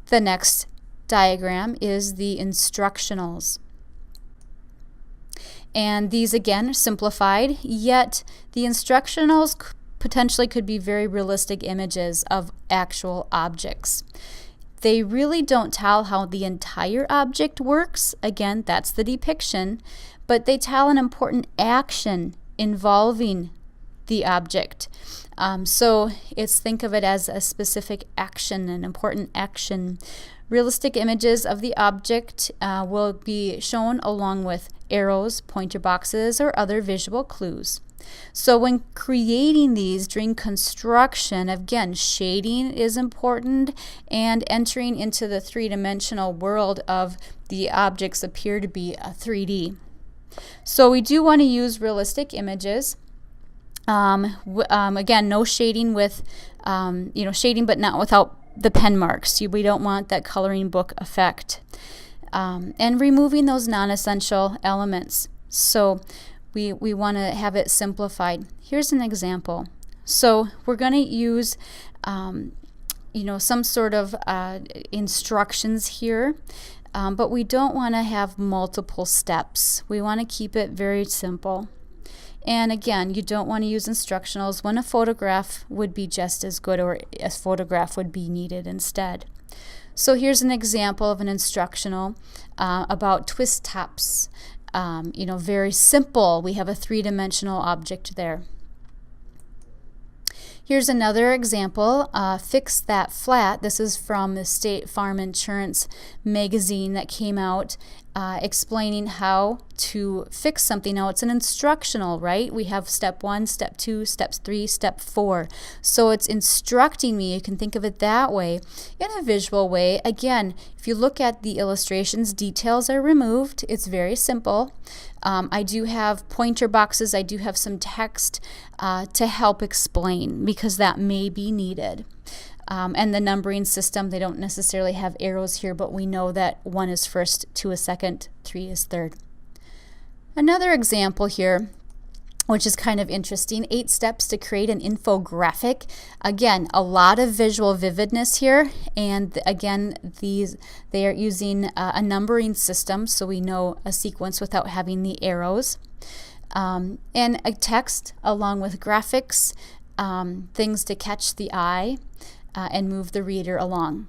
The next diagram is the instructionals. And these again are simplified, yet the instructionals potentially could be very realistic images of actual objects. They really don't tell how the entire object works. Again, that's the depiction, but they tell an important action involving the object. So think of it as a specific action, an important action. Realistic images of the object will be shown along with arrows, pointer boxes, or other visual clues. So when creating these during construction, again, shading is important, and entering into the three-dimensional world of the objects appear to be 3D. So we do want to use realistic images. Again, no shading with, shading but not without the pen marks. We don't want that coloring book effect. And removing those non-essential elements. So we want to have it simplified. Here's an example. So we're going to use some sort of instructions here, but we don't want to have multiple steps. We want to keep it very simple. And again, you don't want to use instructionals when a photograph would be just as good, or a photograph would be needed instead. So here's an example of an instructional about twist tops. Very simple. We have a three-dimensional object there. Here's another example, Fix That Flat. This is from the State Farm Insurance magazine that came out explaining how to fix something. Now it's an instructional, right? We have step 1, step 2, step 3, step 4. So it's instructing me. You can think of it that way. In a visual way, again, if you look at the illustrations, details are removed. It's very simple. I do have pointer boxes. I do have some text to help explain, because that may be needed. And the numbering system, they don't necessarily have arrows here, but we know that 1 is first, 2 is second, 3 is third. Another example here, which is kind of interesting, 8 steps to create an infographic. Again, a lot of visual vividness here, and again, they are using a numbering system, so we know a sequence without having the arrows. And a text along with graphics, things to catch the eye and move the reader along.